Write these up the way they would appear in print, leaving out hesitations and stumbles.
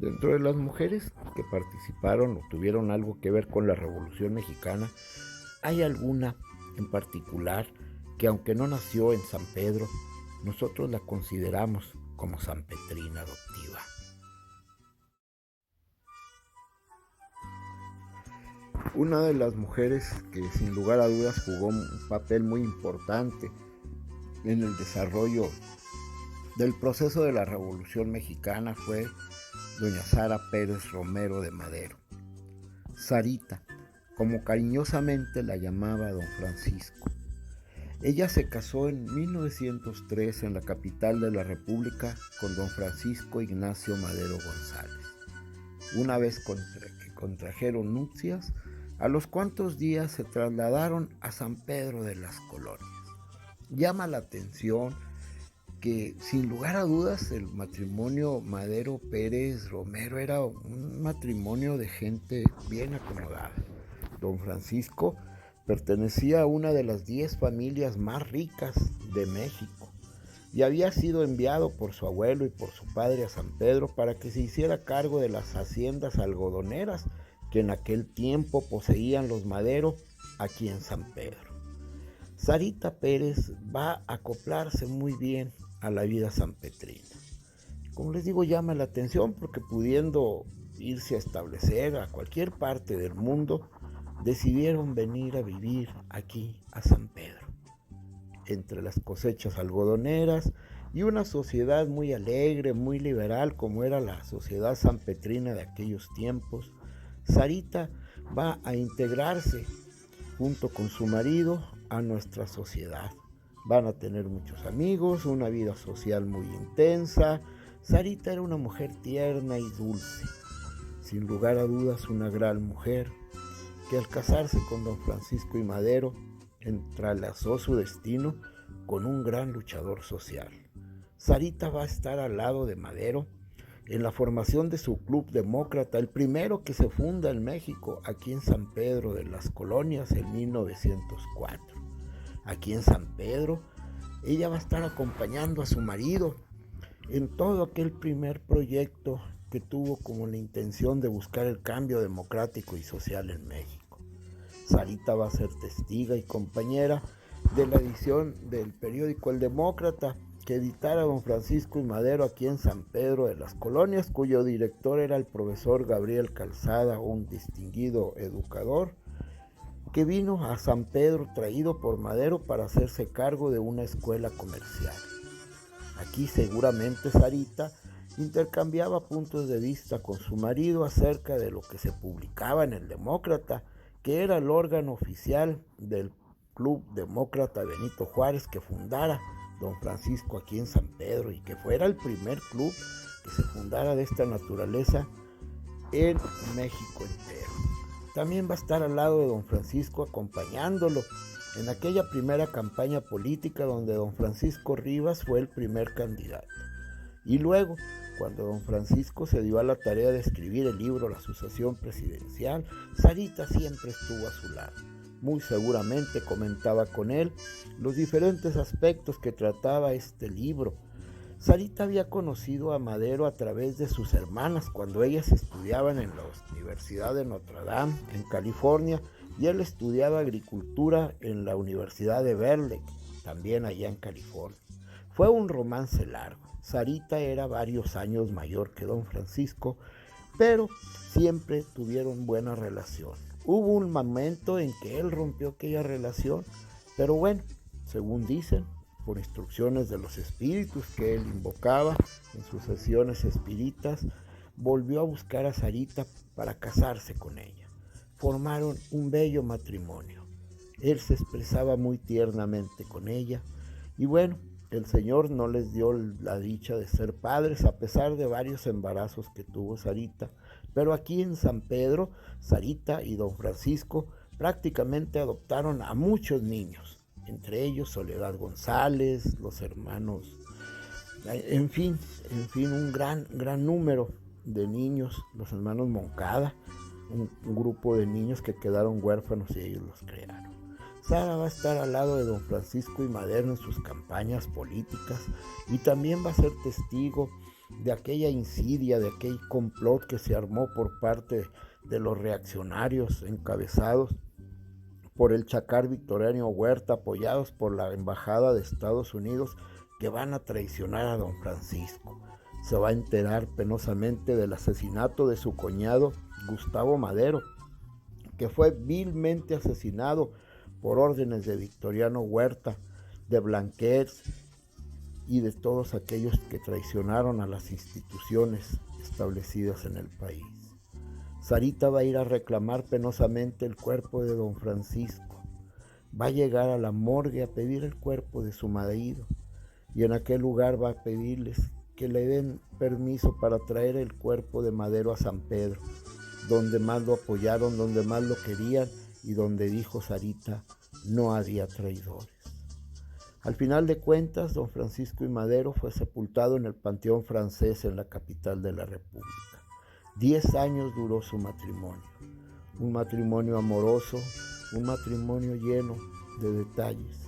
Dentro de las mujeres que participaron o tuvieron algo que ver con la Revolución Mexicana, hay alguna en particular que, aunque no nació en San Pedro, nosotros la consideramos como sanpetrina adoptiva. Una de las mujeres que sin lugar a dudas jugó un papel muy importante en el desarrollo del proceso de la Revolución Mexicana fue doña Sara Pérez Romero de Madero. Sarita, como cariñosamente la llamaba don Francisco. Ella se casó en 1903 en la capital de la República con don Francisco Ignacio Madero González. Una vez que contrajeron nupcias, a los cuantos días se trasladaron a San Pedro de las Colonias. Llama la atención que, sin lugar a dudas, el matrimonio Madero Pérez Romero era un matrimonio de gente bien acomodada. Don Francisco pertenecía a una de las 10 familias más ricas de México y había sido enviado por su abuelo y por su padre a San Pedro para que se hiciera cargo de las haciendas algodoneras que en aquel tiempo poseían los Madero aquí en San Pedro. Sarita Pérez va a acoplarse muy bien a la vida sanpetrina. Como les digo, llama la atención porque, pudiendo irse a establecer a cualquier parte del mundo, decidieron venir a vivir aquí a San Pedro. Entre las cosechas algodoneras y una sociedad muy alegre, muy liberal como era la sociedad sanpetrina de aquellos tiempos, Sarita va a integrarse junto con su marido a nuestra sociedad. Van a tener muchos amigos, una vida social muy intensa. Sarita era una mujer tierna y dulce, sin lugar a dudas una gran mujer, que al casarse con don Francisco y Madero, entrelazó su destino con un gran luchador social. Sarita va a estar al lado de Madero en la formación de su Club Demócrata, el primero que se funda en México, aquí en San Pedro de las Colonias en 1904. Aquí en San Pedro, ella va a estar acompañando a su marido en todo aquel primer proyecto que tuvo como la intención de buscar el cambio democrático y social en México. Sarita va a ser testiga y compañera de la edición del periódico El Demócrata, que editara don Francisco y Madero aquí en San Pedro de las Colonias, cuyo director era el profesor Gabriel Calzada, un distinguido educador, que vino a San Pedro traído por Madero para hacerse cargo de una escuela comercial. Aquí seguramente Sarita intercambiaba puntos de vista con su marido acerca de lo que se publicaba en el Demócrata, que era el órgano oficial del Club Demócrata Benito Juárez que fundara don Francisco aquí en San Pedro, y que fuera el primer club que se fundara de esta naturaleza en México entero. También va a estar al lado de don Francisco acompañándolo en aquella primera campaña política donde don Francisco Rivas fue el primer candidato. Y luego, cuando don Francisco se dio a la tarea de escribir el libro La sucesión presidencial, Sarita siempre estuvo a su lado. Muy seguramente comentaba con él los diferentes aspectos que trataba este libro. Sarita había conocido a Madero a través de sus hermanas cuando ellas estudiaban en la Universidad de Notre Dame, en California, y él estudiaba agricultura en la Universidad de Berkeley, también allá en California. Fue un romance largo. Sarita era varios años mayor que don Francisco, pero siempre tuvieron buena relación. Hubo un momento en que él rompió aquella relación, pero bueno, según dicen, por instrucciones de los espíritus que él invocaba en sus sesiones espíritas, volvió a buscar a Sarita para casarse con ella. Formaron un bello matrimonio. Él se expresaba muy tiernamente con ella y bueno, el Señor no les dio la dicha de ser padres a pesar de varios embarazos que tuvo Sarita, pero aquí en San Pedro, Sarita y don Francisco prácticamente adoptaron a muchos niños, entre ellos Soledad González, los hermanos, en fin, un gran número de niños, los hermanos Moncada, un grupo de niños que quedaron huérfanos y ellos los crearon. Sara va a estar al lado de don Francisco y Madero en sus campañas políticas y también va a ser testigo de aquella insidia, de aquel complot que se armó por parte de los reaccionarios encabezados por el chacar Victoriano Huerta, apoyados por la Embajada de Estados Unidos, que van a traicionar a don Francisco. Se va a enterar penosamente del asesinato de su cuñado Gustavo Madero, que fue vilmente asesinado por órdenes de Victoriano Huerta, de Blanquers y de todos aquellos que traicionaron a las instituciones establecidas en el país. Sarita va a ir a reclamar penosamente el cuerpo de don Francisco. Va a llegar a la morgue a pedir el cuerpo de su marido y en aquel lugar va a pedirles que le den permiso para traer el cuerpo de Madero a San Pedro, donde más lo apoyaron, donde más lo querían y donde dijo Sarita no había traidores. Al final de cuentas, don Francisco y Madero fue sepultado en el Panteón Francés en la capital de la República. 10 años duró su matrimonio, un matrimonio amoroso, un matrimonio lleno de detalles.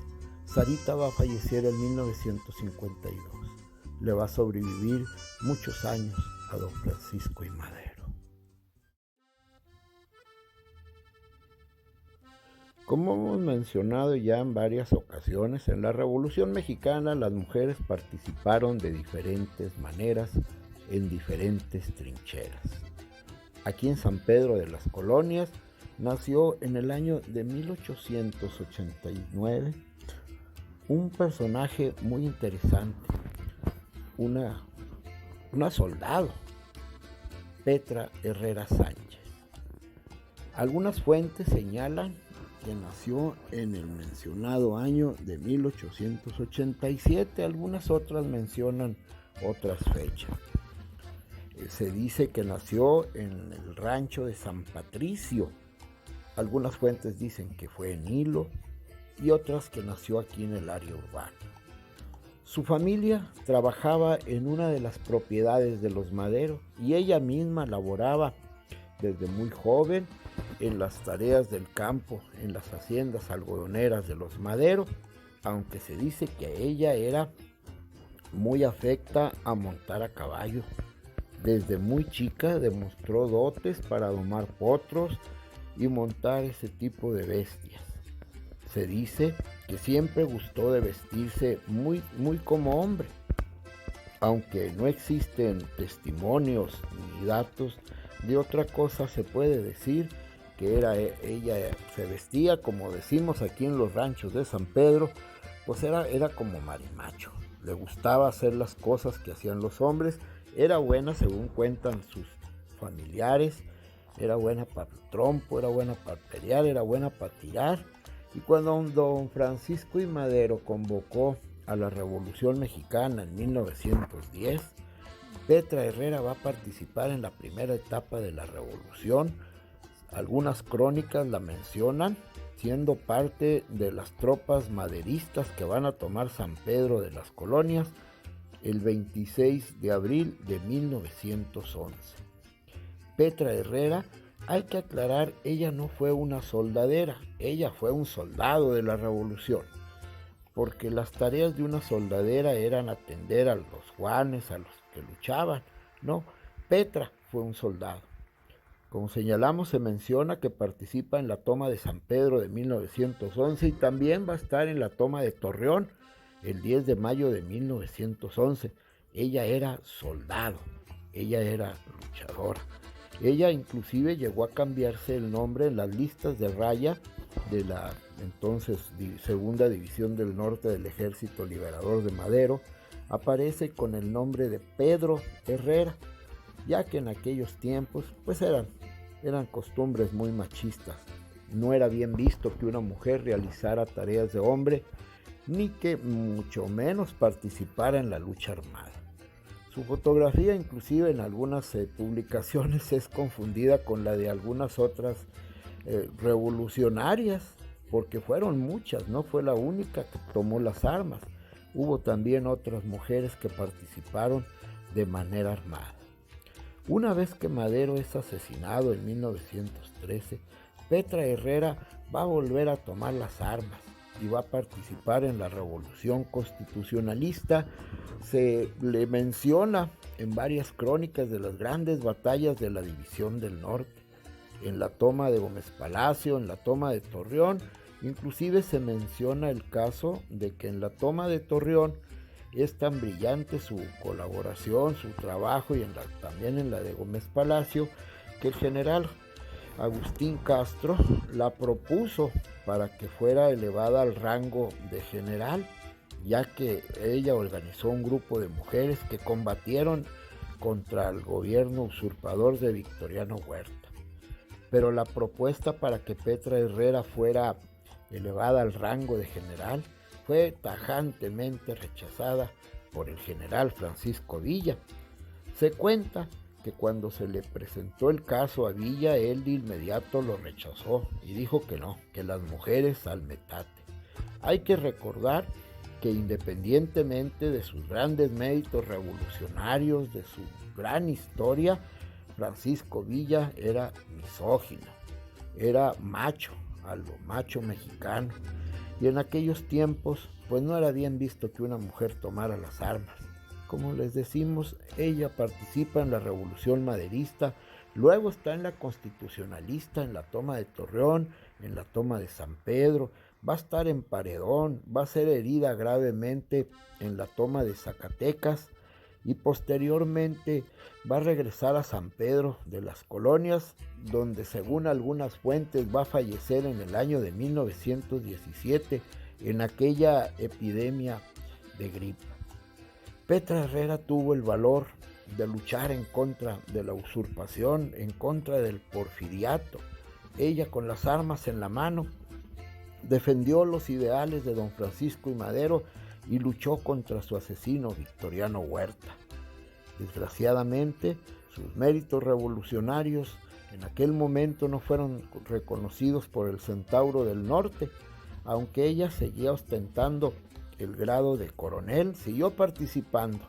Sarita va a fallecer en 1952. Le va a sobrevivir muchos años a don Francisco y Madero. Como hemos mencionado ya en varias ocasiones, en la Revolución Mexicana las mujeres participaron de diferentes maneras en diferentes trincheras. Aquí en San Pedro de las Colonias nació en el año de 1889 un personaje muy interesante, una soldado, Petra Herrera Sánchez. Algunas fuentes señalan que nació en el mencionado año de 1887, algunas otras mencionan otras fechas. Se dice que nació en el rancho de San Patricio, algunas fuentes dicen que fue en Hilo y otras que nació aquí en el área urbana. Su familia trabajaba en una de las propiedades de los Madero y ella misma laboraba desde muy joven en las tareas del campo, en las haciendas algodoneras de los Madero, aunque se dice que ella era muy afecta a montar a caballo. Desde muy chica demostró dotes para domar potros y montar ese tipo de bestias. Se dice que siempre gustó de vestirse muy como hombre, aunque no existen testimonios ni datos de otra cosa. Se puede decir que ella se vestía, como decimos aquí en los ranchos de San Pedro, pues era como marimacho. Le gustaba hacer las cosas que hacían los hombres. Era buena, según cuentan sus familiares, era buena para el trompo, era buena para pelear, era buena para tirar. Y cuando don Francisco y Madero convocó a la Revolución Mexicana en 1910, Petra Herrera va a participar en la primera etapa de la revolución. Algunas crónicas la mencionan, siendo parte de las tropas maderistas que van a tomar San Pedro de las Colonias el 26 de abril de 1911. Petra Herrera, hay que aclarar, ella no fue una soldadera, ella fue un soldado de la revolución, porque las tareas de una soldadera eran atender a los juanes, a los que luchaban. No, Petra fue un soldado. Como señalamos, se menciona que participa en la toma de San Pedro de 1911 y también va a estar en la toma de Torreón el 10 de mayo de 1911. Ella era soldado, ella era luchadora. Ella inclusive llegó a cambiarse el nombre en las listas de raya de la entonces Segunda División del Norte del Ejército Liberador de Madero. Aparece con el nombre de Pedro Herrera, ya que en aquellos tiempos pues eran costumbres muy machistas. No era bien visto que una mujer realizara tareas de hombre, ni que mucho menos participara en la lucha armada. Su fotografía, inclusive en algunas publicaciones, es confundida con la de algunas otras revolucionarias, porque fueron muchas, no fue la única que tomó las armas. Hubo también otras mujeres que participaron de manera armada. Una vez que Madero es asesinado en 1913, Petra Herrera va a volver a tomar las armas. y va a participar en la Revolución Constitucionalista. Se le menciona en varias crónicas de las grandes batallas de la División del Norte, en la toma de Gómez Palacio, en la toma de Torreón. Inclusive se menciona el caso de que en la toma de Torreón es tan brillante su colaboración, su trabajo, y también en la de Gómez Palacio, que el general Agustín Castro la propuso para que fuera elevada al rango de general, ya que ella organizó un grupo de mujeres que combatieron contra el gobierno usurpador de Victoriano Huerta. Pero la propuesta para que Petra Herrera fuera elevada al rango de general fue tajantemente rechazada por el general Francisco Villa. Se cuenta que cuando se le presentó el caso a Villa, él de inmediato lo rechazó y dijo que no, que las mujeres al metate. Hay que recordar que independientemente de sus grandes méritos revolucionarios, de su gran historia, Francisco Villa era misógino, era macho, a lo macho mexicano, y en aquellos tiempos pues no era bien visto que una mujer tomara las armas. Como les decimos, ella participa en la Revolución Maderista, luego está en la Constitucionalista, en la toma de Torreón, en la toma de San Pedro, va a estar en Paredón, va a ser herida gravemente en la toma de Zacatecas y posteriormente va a regresar a San Pedro de las Colonias, donde según algunas fuentes va a fallecer en el año de 1917 en aquella epidemia de gripe. Petra Herrera tuvo el valor de luchar en contra de la usurpación, en contra del porfiriato. Ella, con las armas en la mano, defendió los ideales de don Francisco I. Madero y luchó contra su asesino Victoriano Huerta. Desgraciadamente, sus méritos revolucionarios en aquel momento no fueron reconocidos por el Centauro del Norte, aunque ella seguía ostentando el grado de coronel, siguió participando.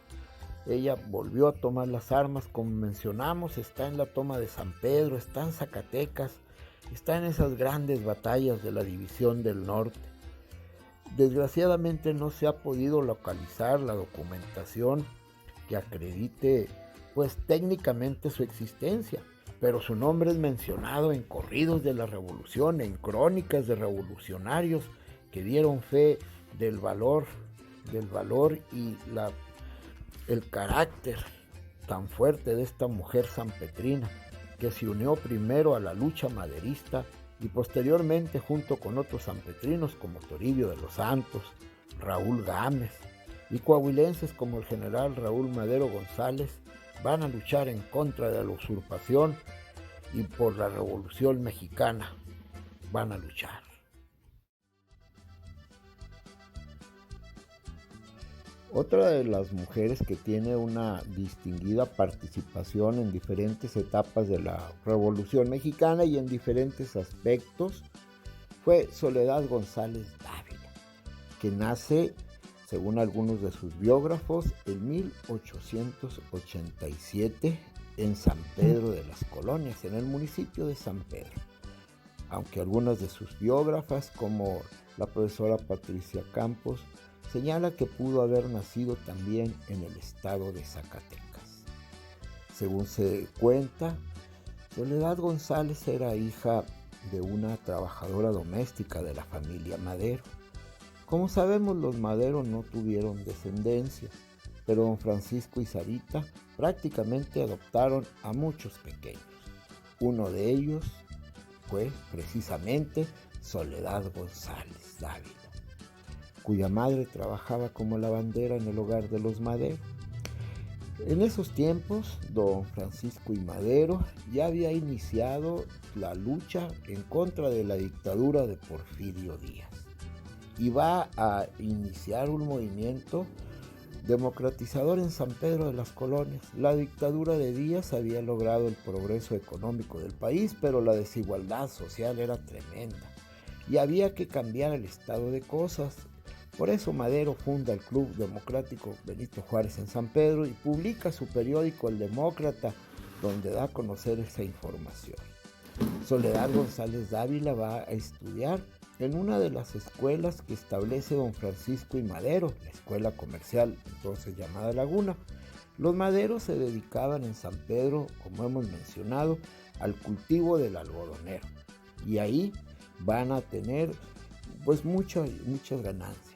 Ella volvió a tomar las armas, como mencionamos, está en la toma de San Pedro, está en Zacatecas, está en esas grandes batallas de la División del Norte. Desgraciadamente no se ha podido localizar la documentación que acredite pues técnicamente su existencia, pero su nombre es mencionado en corridos de la revolución, en crónicas de revolucionarios que dieron fe del valor y el carácter tan fuerte de esta mujer sanpetrina, que se unió primero a la lucha maderista y posteriormente, junto con otros sanpetrinos como Toribio de los Santos, Raúl Gámez y coahuilenses como el general Raúl Madero González, van a luchar en contra de la usurpación y por la Revolución Mexicana van a luchar. Otra de las mujeres que tiene una distinguida participación en diferentes etapas de la Revolución Mexicana y en diferentes aspectos fue Soledad González Dávila, que nace, según algunos de sus biógrafos, en 1887 en San Pedro de las Colonias, en el municipio de San Pedro. Aunque algunas de sus biógrafas, como la profesora Patricia Campos, señala que pudo haber nacido también en el estado de Zacatecas. Según se cuenta, Soledad González era hija de una trabajadora doméstica de la familia Madero. Como sabemos, los Madero no tuvieron descendencia, pero don Francisco y Sarita prácticamente adoptaron a muchos pequeños. Uno de ellos fue precisamente Soledad González Dávila, cuya madre trabajaba como lavandera en el hogar de los Madero. En esos tiempos, don Francisco y Madero ya había iniciado la lucha en contra de la dictadura de Porfirio Díaz. Y va a iniciar un movimiento democratizador en San Pedro de las Colonias. La dictadura de Díaz había logrado el progreso económico del país, pero la desigualdad social era tremenda y había que cambiar el estado de cosas. Por eso Madero funda el Club Democrático Benito Juárez en San Pedro y publica su periódico El Demócrata, donde da a conocer esa información. Soledad González Dávila va a estudiar en una de las escuelas que establece don Francisco y Madero, la escuela comercial entonces llamada Laguna. Los Maderos se dedicaban en San Pedro, como hemos mencionado, al cultivo del algodonero, y ahí van a tener pues muchas ganancias.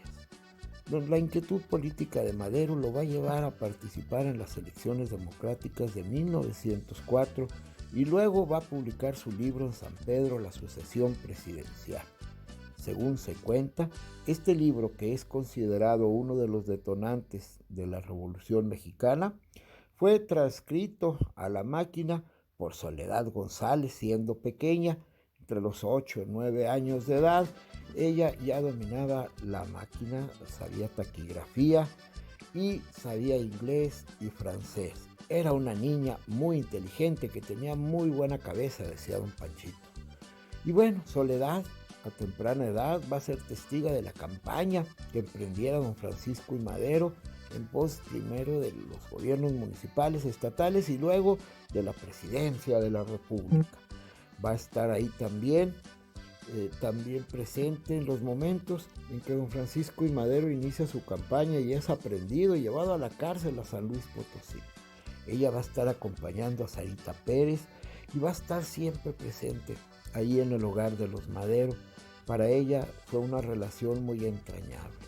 La inquietud política de Madero lo va a llevar a participar en las elecciones democráticas de 1904 y luego va a publicar su libro en San Pedro, La sucesión presidencial. Según se cuenta, este libro, que es considerado uno de los detonantes de la Revolución Mexicana, fue transcrito a la máquina por Soledad González siendo pequeña, entre los 8 y 9 años de edad. Ella ya dominaba la máquina, sabía taquigrafía y sabía inglés y francés. Era una niña muy inteligente que tenía muy buena cabeza, decía don Panchito. Y bueno, Soledad a temprana edad va a ser testiga de la campaña que emprendiera don Francisco y Madero en pos primero de los gobiernos municipales, estatales y luego de la presidencia de la República. Va a estar ahí también presente en los momentos en que don Francisco y Madero inicia su campaña y es aprendido y llevado a la cárcel a San Luis Potosí. Ella va a estar acompañando a Sarita Pérez y va a estar siempre presente ahí en el hogar de los Madero. Para ella fue una relación muy entrañable.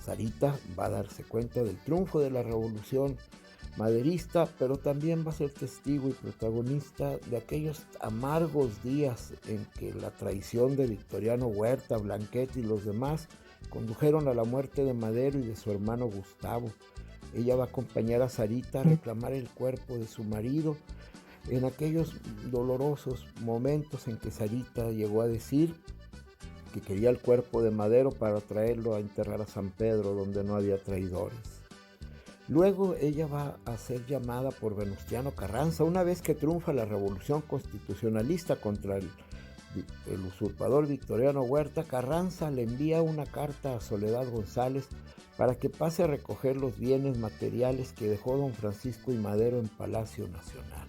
Sarita va a darse cuenta del triunfo de la revolución maderista, pero también va a ser testigo y protagonista de aquellos amargos días en que la traición de Victoriano Huerta, Blanquet y los demás condujeron a la muerte de Madero y de su hermano Gustavo. Ella va a acompañar a Sarita a reclamar el cuerpo de su marido en aquellos dolorosos momentos en que Sarita llegó a decir que quería el cuerpo de Madero para traerlo a enterrar a San Pedro, donde no había traidores. Luego ella va a ser llamada por Venustiano Carranza, una vez que triunfa la revolución constitucionalista contra el usurpador Victoriano Huerta. Carranza le envía una carta a Soledad González para que pase a recoger los bienes materiales que dejó don Francisco y Madero en Palacio Nacional.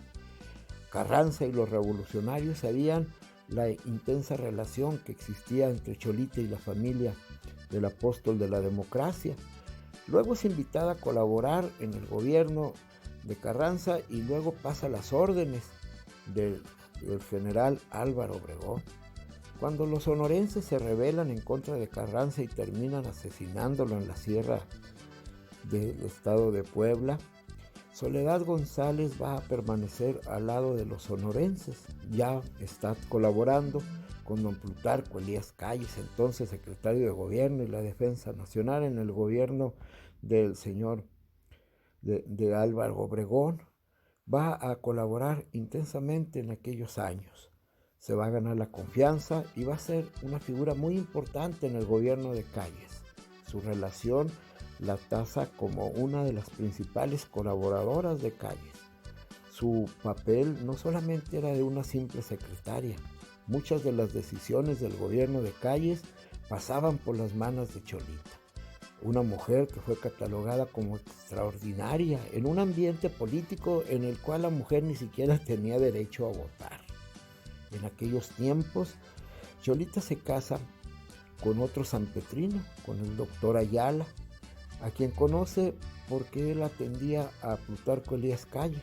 Carranza y los revolucionarios sabían la intensa relación que existía entre Cholita y la familia del apóstol de la democracia. Luego es invitada a colaborar en el gobierno de Carranza y luego pasa las órdenes del general Álvaro Obregón. Cuando los sonorenses se rebelan en contra de Carranza y terminan asesinándolo en la sierra del estado de Puebla, Soledad González va a permanecer al lado de los sonorenses. Ya está colaborando con don Plutarco Elías Calles, entonces secretario de Gobierno y la Defensa Nacional en el gobierno del señor de Álvaro Obregón. Va a colaborar intensamente en aquellos años. Se va a ganar la confianza y va a ser una figura muy importante en el gobierno de Calles. Su relación la tasa como una de las principales colaboradoras de Calles. Su papel no solamente era de una simple secretaria. Muchas de las decisiones del gobierno de Calles pasaban por las manos de Cholita, una mujer que fue catalogada como extraordinaria en un ambiente político en el cual la mujer ni siquiera tenía derecho a votar. En aquellos tiempos, Cholita se casa con otro sanpetrino, con el doctor Ayala, a quien conoce porque él atendía a Plutarco Elías Calles.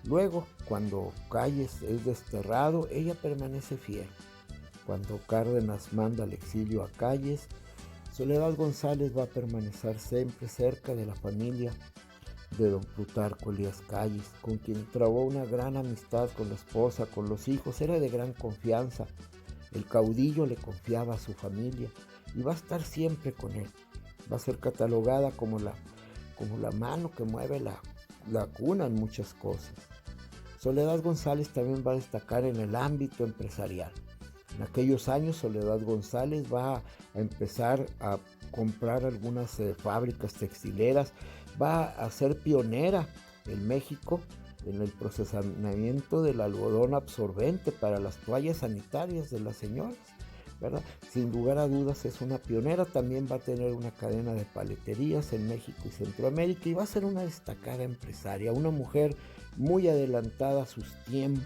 Luego, cuando Calles es desterrado, ella permanece fiel. Cuando Cárdenas manda al exilio a Calles, Soledad González va a permanecer siempre cerca de la familia de don Plutarco Elías Calles, con quien trabó una gran amistad con la esposa, con los hijos. Era de gran confianza. El caudillo le confiaba a su familia y va a estar siempre con él. Va a ser catalogada como la mano que mueve la cuna en muchas cosas. Soledad González también va a destacar en el ámbito empresarial. En aquellos años Soledad González va a empezar a comprar algunas fábricas textileras, va a ser pionera en México en el procesamiento del algodón absorbente para las toallas sanitarias de las señoras, ¿verdad? Sin lugar a dudas es una pionera. También va a tener una cadena de paleterías en México y Centroamérica y va a ser una destacada empresaria, una mujer muy adelantada a sus tiempos.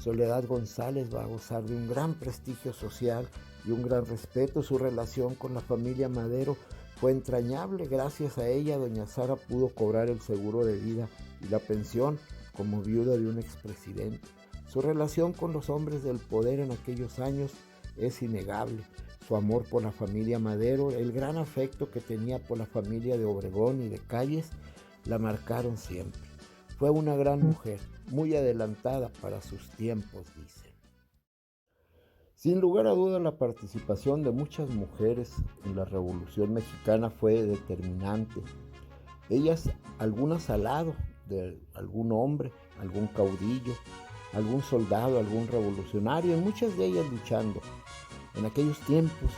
Soledad González va a gozar de un gran prestigio social y un gran respeto. Su relación con la familia Madero fue entrañable. Gracias a ella, doña Sara pudo cobrar el seguro de vida y la pensión como viuda de un expresidente. Su relación con los hombres del poder en aquellos años es innegable. Su amor por la familia Madero, el gran afecto que tenía por la familia de Obregón y de Calles, la marcaron siempre. Fue una gran mujer, muy adelantada para sus tiempos, dicen. Sin lugar a dudas, la participación de muchas mujeres en la Revolución Mexicana fue determinante. Ellas, algunas al lado de algún hombre, algún caudillo, algún soldado, algún revolucionario, y muchas de ellas luchando. En aquellos tiempos,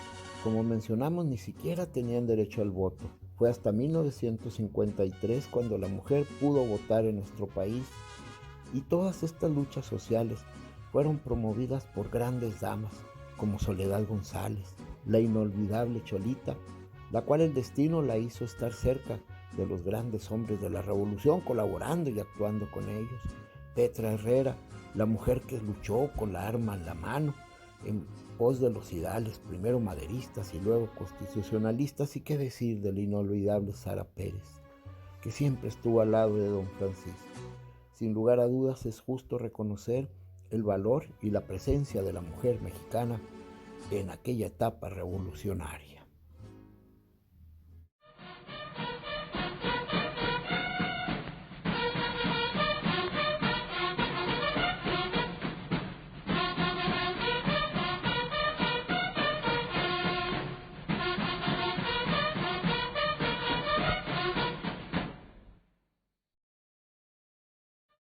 como mencionamos, ni siquiera tenían derecho al voto. Fue hasta 1953 cuando la mujer pudo votar en nuestro país, y todas estas luchas sociales fueron promovidas por grandes damas como Soledad González, la inolvidable Cholita, la cual el destino la hizo estar cerca de los grandes hombres de la revolución, colaborando y actuando con ellos. Petra Herrera, la mujer que luchó con la arma en la mano en pos de los ideales, primero maderistas y luego constitucionalistas, y qué decir de la inolvidable Sara Pérez, que siempre estuvo al lado de don Francisco. Sin lugar a dudas, es justo reconocer el valor y la presencia de la mujer mexicana en aquella etapa revolucionaria.